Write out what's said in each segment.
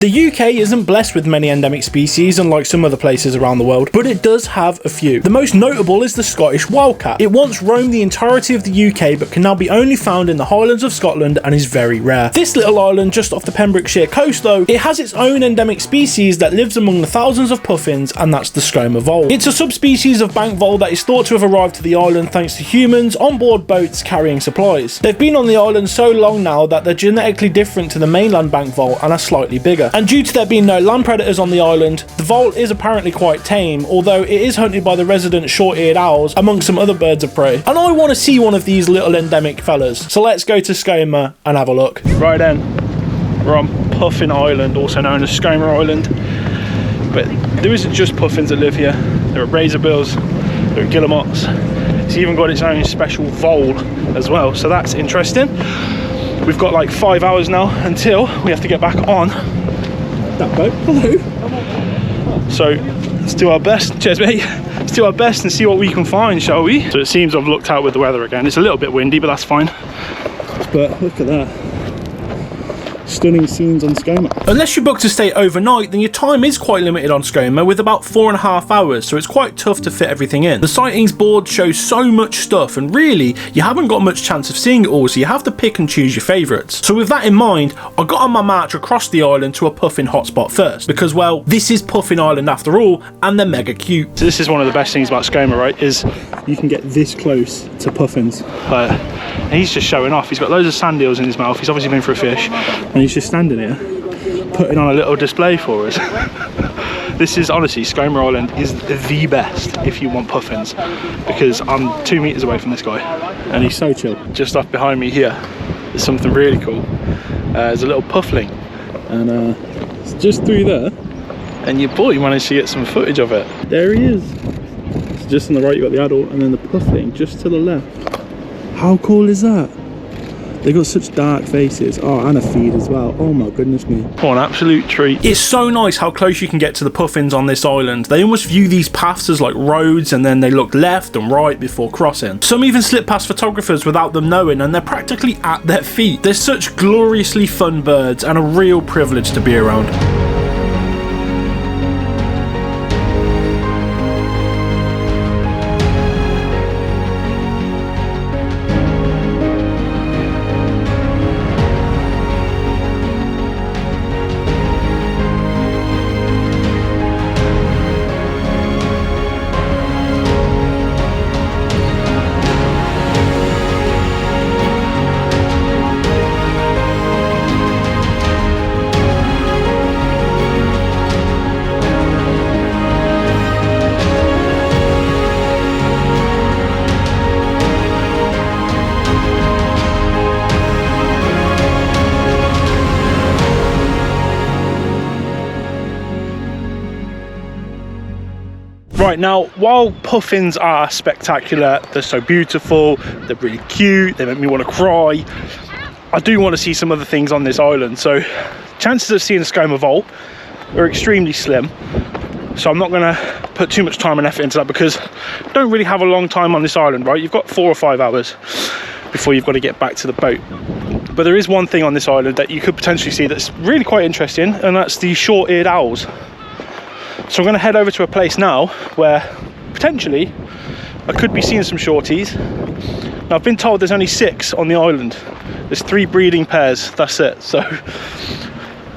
The UK isn't blessed with many endemic species, unlike some other places around the world, but it does have a few. The most notable is the Scottish wildcat. It once roamed the entirety of the UK, but can now be only found in the Highlands of Scotland and is very rare. This little island just off the Pembrokeshire coast though, it has its own endemic species that lives among the thousands of puffins, and that's the Skomer Vole. It's a subspecies of bank vole that is thought to have arrived to the island thanks to humans on board boats carrying supplies. They've been on the island so long now that they're genetically different to the mainland bank vole and are slightly bigger. And due to there being no land predators on the island, the vole is apparently quite tame, although it is hunted by the resident short-eared owls among some other birds of prey. And I want to see one of these little endemic fellas, so let's go to Skomer and have a look. Right then, we're on Puffin Island, also known as Skomer Island. But there isn't just puffins that live here. There are razorbills, there are guillemots. It's even got its own special vole as well, so that's interesting. We've got like 5 hours now until we have to get back on that boat. Hello. So let's do our best. Cheers, mate. Let's do our best and see what we can find, shall we? So it seems I've looked out with the weather again. It's a little bit windy, but that's fine. But look at that. Stunning scenes on Skomer. Unless you book to stay overnight, then your time is quite limited on Skomer with about 4.5 hours, so it's quite tough to fit everything in. The sightings board shows so much stuff, and really, you haven't got much chance of seeing it all, so you have to pick and choose your favourites. So with that in mind, I got on my march across the island to a puffin hotspot first, because well, this is Puffin Island after all, and they're mega cute. So this is one of the best things about Skomer, right, is you can get this close to puffins. And he's just showing off. He's got loads of sand eels in his mouth. He's obviously been for a fish, and he's just standing here putting on a little display for us. This is honestly, Skomer Island is the best if you want puffins, because I'm 2 meters away from this guy and he's so chill. Just off behind me here is something really cool. There's a little puffling, and it's just through there, and your boy managed to get some footage of it. There he is. So just on the right you got the adult, and then the puffling just to the left. How cool is that? They've got such dark faces. Oh, and a feed as well. Oh my goodness me. What an absolute treat. It's so nice how close you can get to the puffins on this island. They almost view these paths as like roads, and then they look left and right before crossing. Some even slip past photographers without them knowing, and they're practically at their feet. They're such gloriously fun birds and a real privilege to be around. Right, now, while puffins are spectacular, they're so beautiful, they're really cute, they make me want to cry, I do want to see some other things on this island. So chances of seeing a Skomer Vole are extremely slim, so I'm not going to put too much time and effort into that, because I don't really have a long time on this island, right? You've got 4 or 5 hours before you've got to get back to the boat. But there is one thing on this island that you could potentially see that's really quite interesting, and that's the short-eared owls. So I'm going to head over to a place now where potentially I could be seeing some shorties. Now I've been told there's only 6 on the island. There's 3 breeding pairs, that's it. So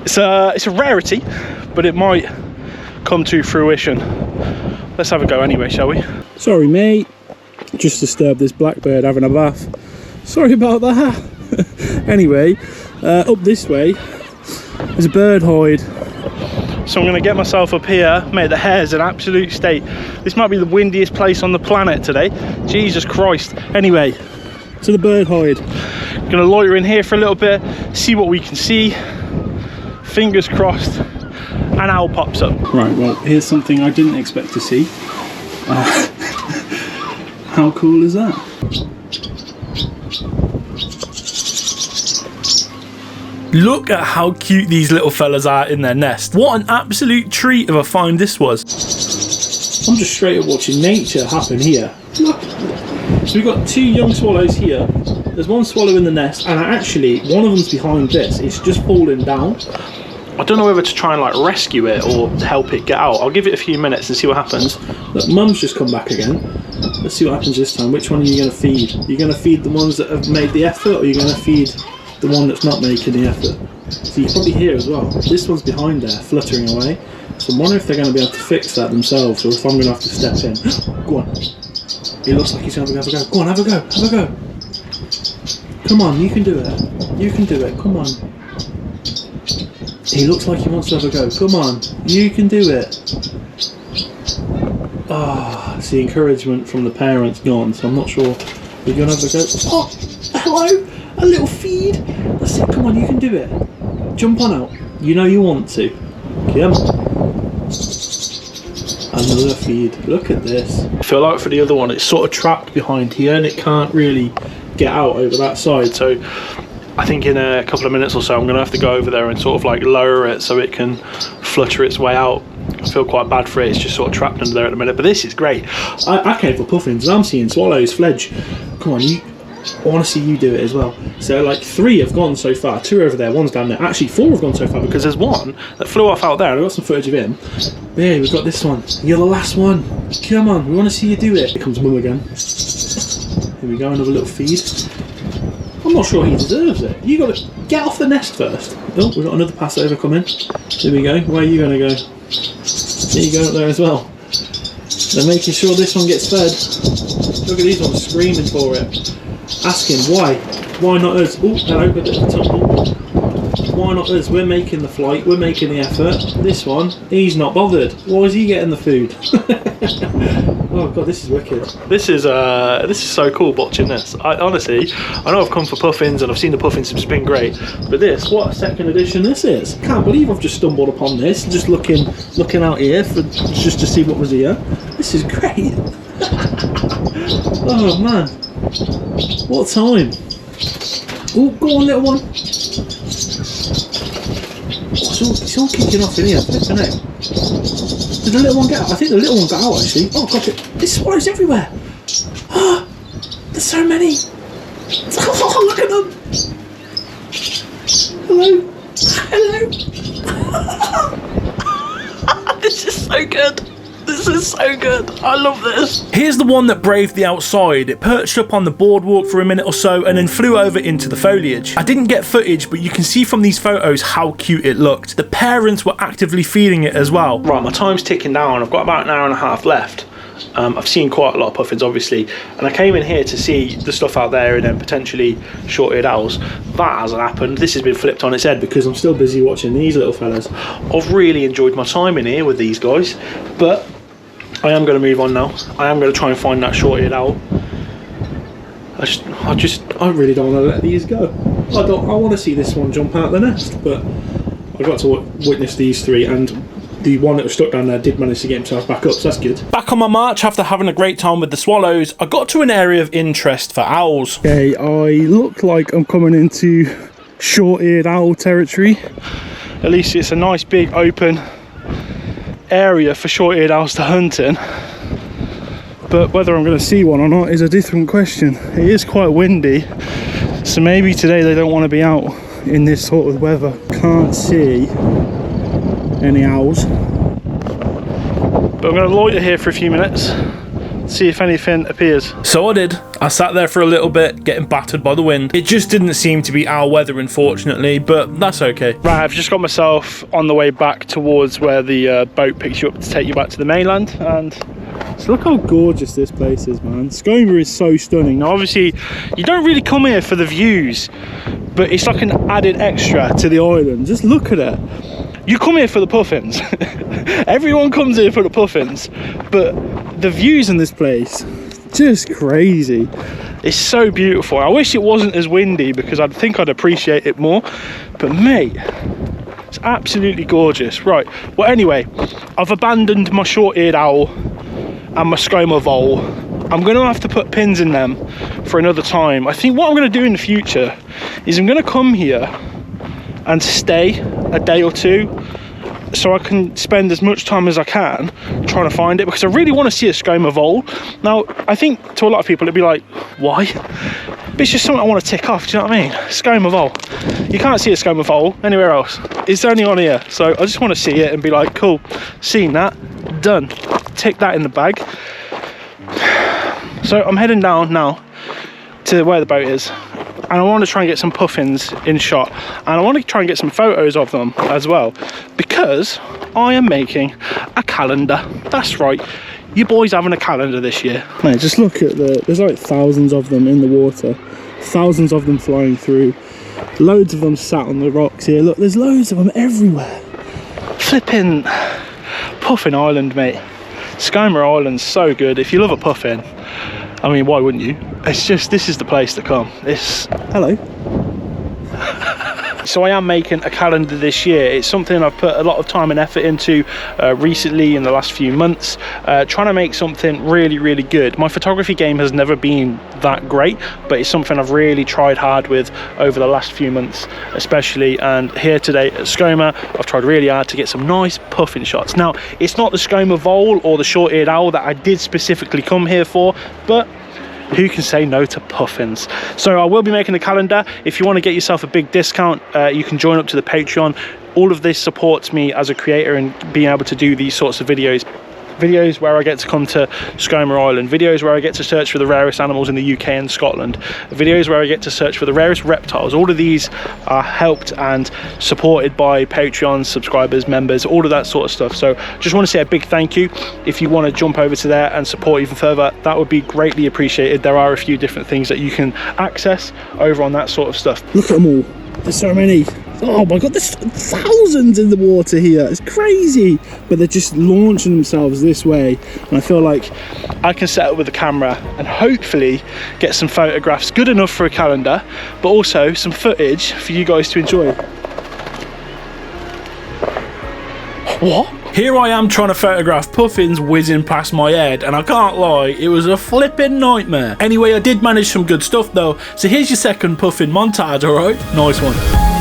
it's a rarity, but it might come to fruition. Let's have a go anyway, shall we? Sorry mate, just disturbed this blackbird having a bath. Sorry about that. Anyway, up this way there's a bird hide. So I'm going to get myself up here. Mate, the hair's an absolute state. This might be the windiest place on the planet today. Jesus Christ. Anyway, to the bird hide. Going to loiter in here for a little bit, see what we can see. Fingers crossed an owl pops up. Right, well, here's something I didn't expect to see. How cool is that? Look at how cute these little fellas are in their nest. What an absolute treat of a find this was. I'm just straight up watching nature happen here. Look. So we've got 2 young swallows here. There's 1 swallow in the nest, and actually one of them's behind this. It's just fallen down. I don't know whether to try and like rescue it or help it get out. I'll give it a few minutes and see what happens. Look, Mum's just come back again. Let's see what happens this time. Which one are you going to feed? Are you going to feed the ones that have made the effort, or are you going to feed the one that's not making the effort? So you can probably hear as well. This one's behind there, fluttering away. So I wonder if they're going to be able to fix that themselves, or if I'm going to have to step in. Go on. He looks like he's going to have a go. Go on, have a go. Have a go. Come on, you can do it. You can do it. Come on. He looks like he wants to have a go. Come on, you can do it. Ah, it's the encouragement from the parents gone, so I'm not sure we're going to have a go. Oh, hello, a little feed. That's it, come on, you can do it. Jump on out. You know you want to. Come on. Another feed. Look at this. I feel like for the other one, it's sort of trapped behind here and it can't really get out over that side, so I think in a couple of minutes or so I'm going to have to go over there and sort of like lower it so it can flutter its way out. I feel quite bad for it, it's just sort of trapped under there at the minute, but this is great. I came for puffins and I'm seeing swallows, fledge. Come on, I want to see you do it as well. So like 3 have gone so far, 2 over there, 1's down there. Actually 4 have gone so far because there's 1 that flew off out there and I've got some footage of him. Yeah, we've got this one. You're the last one. Come on, we want to see you do it. Here comes Mum again. Here we go, another little feed. I'm not sure he deserves it. You got to get off the nest first. Oh, we've got another passover coming. Here we go. Where are you going to go? There you go up there as well. They're making sure this one gets fed. Look at these ones screaming for it. Asking why? Why not us? Oh, hello, a bit of a tumble. Why not us? We're making the flight. We're making the effort. This one, he's not bothered. Why is he getting the food? Oh god, this is wicked. This is so cool watching this. Honestly, I know I've come for puffins and I've seen the puffins, it's been great. But this, what a second edition this is. Can't believe I've just stumbled upon this, just looking out here for just to see what was here. This is great. Oh man. What time? Oh, go on little one. Oh, it's all kicking off in here, flipping out. Did the little one get out? I think the little one got out actually. Oh god, there's swallows everywhere. Ah, there's so many. Oh, look at them. Hello. Hello. This is so good. This is so good. I love this. Here's the one that braved the outside. It perched up on the boardwalk for a minute or so and then flew over into the foliage. I didn't get footage, but you can see from these photos how cute it looked. The parents were actively feeding it as well. Right, my time's ticking down. I've got about an hour and a half left. I've seen quite a lot of puffins obviously, and I came in here to see the stuff out there and then potentially short-eared owls. That hasn't happened. This has been flipped on its head because I'm still busy watching these little fellas. I've really enjoyed my time in here with these guys, but I am going to move on now. I am going to try and find that short-eared owl. I really don't want to let these go. I want to see this one jump out the nest, but I got to witness these 3, and the one that was stuck down there did manage to get himself back up, so that's good. Back on my march after having a great time with the swallows, I got to an area of interest for owls. Okay, I look like I'm coming into short-eared owl territory. At least it's a nice big open area for short-eared owls to hunt in. But whether I'm going to see one or not is a different question. It is quite windy, so maybe today they don't want to be out in this sort of weather. Can't see any owls, but I'm going to loiter here for a few minutes, see if anything appears. So I did. I sat there for a little bit, getting battered by the wind. It just didn't seem to be owl weather, unfortunately, but that's okay. Right, I've just got myself on the way back towards where the boat picks you up to take you back to the mainland, and so look how gorgeous this place is, man. Skomer is so stunning. Now obviously you don't really come here for the views, but it's like an added extra to the island. Just look at it. You come here for the puffins. Everyone comes here for the puffins, but the views in this place, just crazy. It's so beautiful. I wish it wasn't as windy because I think I'd appreciate it more, but mate, it's absolutely gorgeous. Right, well anyway, I've abandoned my short-eared owl and my Skomer Vole. I'm going to have to put pins in them for another time. I think what I'm going to do in the future is I'm going to come here and stay a day or 2 so I can spend as much time as I can trying to find it, because I really want to see a Skomer Vole. Now I think to a lot of people it'd be like, why? But it's just something I want to tick off, do you know what I mean? Skomer Vole. You can't see a Skomer Vole anywhere else. It's only on here. So I just want to see it and be like, cool, seen that, done. Tick that in the bag. So I'm heading down now to where the boat is. And I want to try and get some puffins in shot. And I want to try and get some photos of them as well. Because I am making a calendar. That's right. You boys having a calendar this year. Mate, just look at there's like thousands of them in the water. Thousands of them flying through. Loads of them sat on the rocks here. Look, there's loads of them everywhere. Flipping Puffin Island, mate. Skomer Island's so good. If you love a puffin, I mean, why wouldn't you? It's just, this is the place to come. Hello. So I am making a calendar this year. It's something I've put a lot of time and effort into recently in the last few months, trying to make something really, really good. My photography game has never been that great, but it's something I've really tried hard with over the last few months, especially. And here today at Skomer, I've tried really hard to get some nice puffin shots. Now, it's not the Skomer Vole or the short-eared owl that I did specifically come here for, but who can say no to puffins? So I will be making a calendar. If you want to get yourself a big discount, you can join up to the Patreon. All of this supports me as a creator and being able to do these sorts of videos where I get to come to Skomer Island, videos where I get to search for the rarest animals in the UK and Scotland, videos where I get to search for the rarest reptiles. All of these are helped and supported by Patreon subscribers, members, all of that sort of stuff. So just want to say a big thank you. If you want to jump over to there and support even further, that would be greatly appreciated. There are a few different things that you can access over on that sort of stuff. Look at them all. There's so many. Oh my god, there's thousands in the water here. It's crazy. But they're just launching themselves this way. And I feel like I can set up with the camera and hopefully get some photographs good enough for a calendar, but also some footage for you guys to enjoy. What? Here I am trying to photograph puffins whizzing past my head, and I can't lie, it was a flipping nightmare. Anyway, I did manage some good stuff though, so here's your second puffin montage, alright? Nice one.